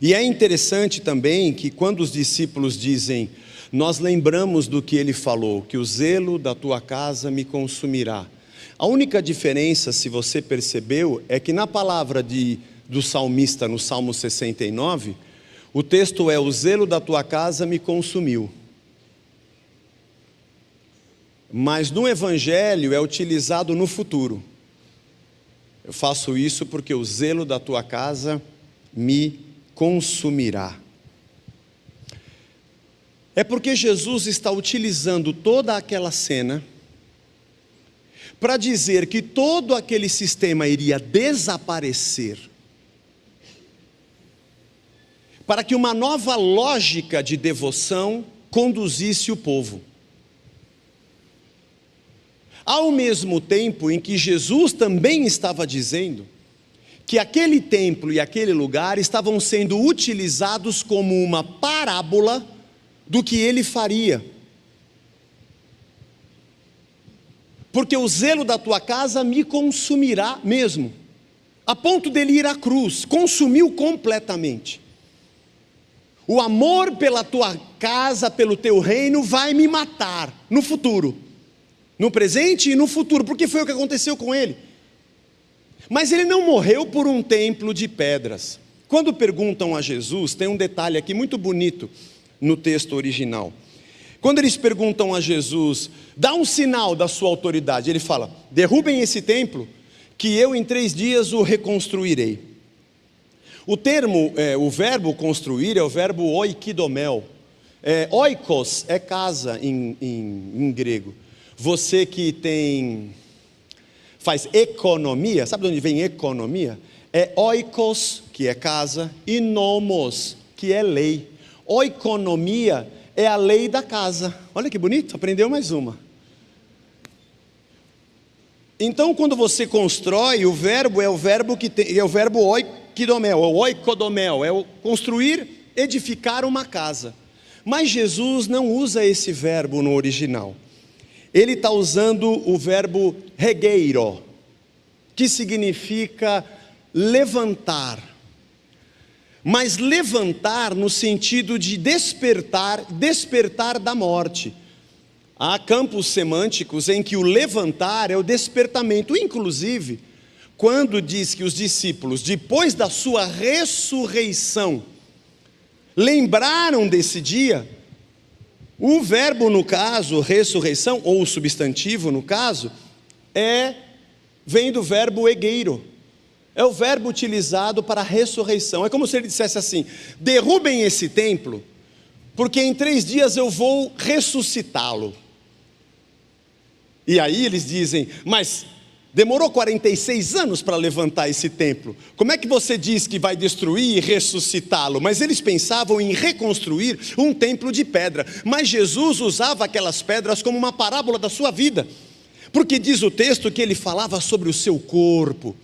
E é interessante também que quando os discípulos dizem, nós lembramos do que ele falou, que o zelo da tua casa me consumirá. A única diferença, se você percebeu, é que na palavra do salmista, no Salmo 69, o texto é, o zelo da tua casa me consumiu. Mas no Evangelho é utilizado no futuro. Eu faço isso porque o zelo da tua casa me consumirá. É porque Jesus está utilizando toda aquela cena para dizer que todo aquele sistema iria desaparecer, para que uma nova lógica de devoção conduzisse o povo. Ao mesmo tempo em que Jesus também estava dizendo que aquele templo e aquele lugar estavam sendo utilizados como uma parábola do que ele faria. Porque o zelo da tua casa me consumirá mesmo, a ponto dele ir à cruz, consumiu completamente. O amor pela tua casa, pelo teu reino, vai me matar no futuro, no presente e no futuro, porque foi o que aconteceu com ele. Mas ele não morreu por um templo de pedras. Quando perguntam a Jesus, tem um detalhe aqui muito bonito no texto original. Quando eles perguntam a Jesus, dá um sinal da sua autoridade, ele fala, derrubem esse templo, que eu em 3 dias o reconstruirei. O termo, o verbo construir é o verbo oikidomel. Oikos é casa em grego. Você que faz economia, sabe de onde vem economia? É oikos, que é casa, e nomos, que é lei. Oikonomia é a lei da casa. Olha que bonito, aprendeu mais uma. Então, quando você constrói, o verbo é o verbo que tem, é o verbo oikidomel, ou oikodomel, é o construir, edificar uma casa. Mas Jesus não usa esse verbo no original. Ele está usando o verbo regeiro, que significa levantar. Mas levantar no sentido de despertar da morte. Há campos semânticos em que o levantar é o despertamento. Inclusive, quando diz que os discípulos, depois da sua ressurreição, lembraram desse dia, o verbo no caso, ressurreição, ou o substantivo no caso, vem do verbo egeiro. É o verbo utilizado para a ressurreição. É como se ele dissesse assim, derrubem esse templo, porque em 3 dias eu vou ressuscitá-lo. E aí eles dizem, mas demorou 46 anos para levantar esse templo. Como é que você diz que vai destruir e ressuscitá-lo? Mas eles pensavam em reconstruir um templo de pedra. Mas Jesus usava aquelas pedras como uma parábola da sua vida. Porque diz o texto que ele falava sobre o seu corpo.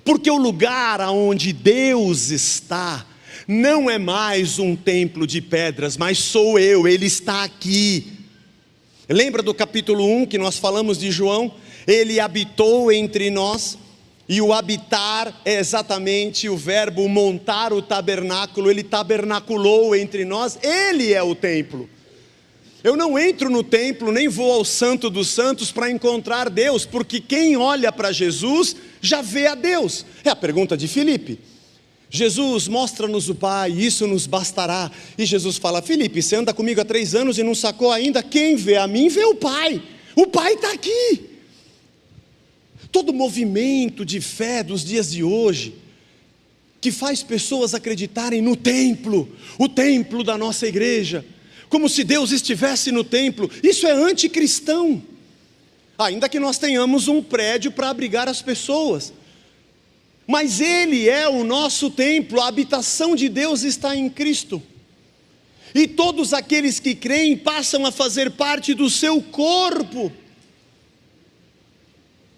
Porque o lugar onde Deus está não é mais um templo de pedras, mas sou eu, Ele está aqui. Lembra do capítulo 1 que nós falamos de João? Ele habitou entre nós, e o habitar é exatamente o verbo montar o tabernáculo. Ele tabernaculou entre nós, Ele é o templo. Eu não entro no templo, nem vou ao Santo dos Santos para encontrar Deus, porque quem olha para Jesus já vê a Deus. É a pergunta de Filipe. Jesus, mostra-nos o Pai, isso nos bastará. E Jesus fala, Filipe, você anda comigo há 3 anos e não sacou ainda? Quem vê a mim, vê o Pai. O Pai está aqui. Todo movimento de fé dos dias de hoje, que faz pessoas acreditarem no templo, o templo da nossa igreja, como se Deus estivesse no templo, isso é anticristão. Ainda que nós tenhamos um prédio para abrigar as pessoas, mas Ele é o nosso templo, a habitação de Deus está em Cristo, e todos aqueles que creem passam a fazer parte do seu corpo,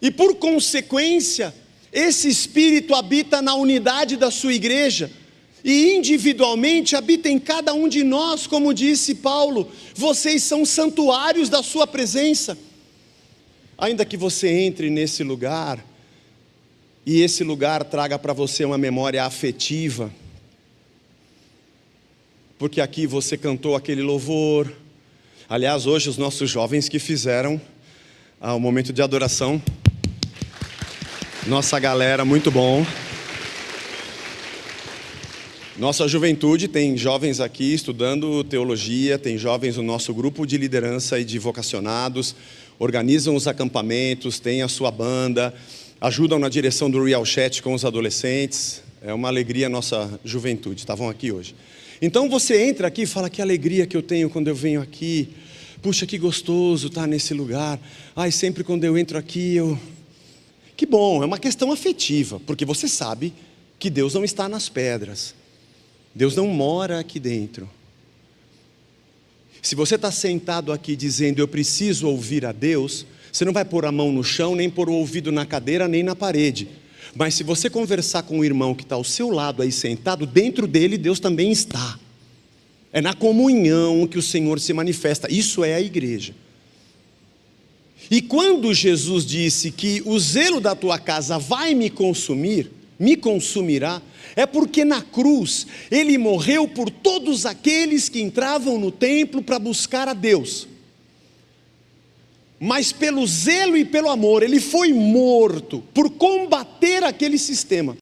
e por consequência, esse Espírito habita na unidade da sua igreja, e individualmente habita em cada um de nós, como disse Paulo, vocês são santuários da sua presença. Ainda que você entre nesse lugar, e esse lugar traga para você uma memória afetiva, porque aqui você cantou aquele louvor. Aliás, hoje os nossos jovens que fizeram o momento de adoração, nossa galera, muito bom. Nossa juventude tem jovens aqui estudando teologia, tem jovens no nosso grupo de liderança e de vocacionados, organizam os acampamentos, tem a sua banda, ajudam na direção do Real Chat com os adolescentes. É uma alegria a nossa juventude, estavam aqui hoje. Então você entra aqui e fala: que alegria que eu tenho quando eu venho aqui. Puxa, que gostoso estar nesse lugar. Ai, sempre quando eu entro aqui, Que bom, é uma questão afetiva, porque você sabe que Deus não está nas pedras. Deus não mora aqui dentro. Se você está sentado aqui dizendo: eu preciso ouvir a Deus, você não vai pôr a mão no chão, nem pôr o ouvido na cadeira, nem na parede. Mas se você conversar com o irmão que está ao seu lado aí sentado, dentro dele Deus também está. É na comunhão que o Senhor se manifesta. Isso é a igreja. E quando Jesus disse que o zelo da tua casa vai me consumir, me consumirá, é porque na cruz Ele morreu por todos aqueles que entravam no templo para buscar a Deus. Mas pelo zelo e pelo amor, Ele foi morto por combater aquele sistema.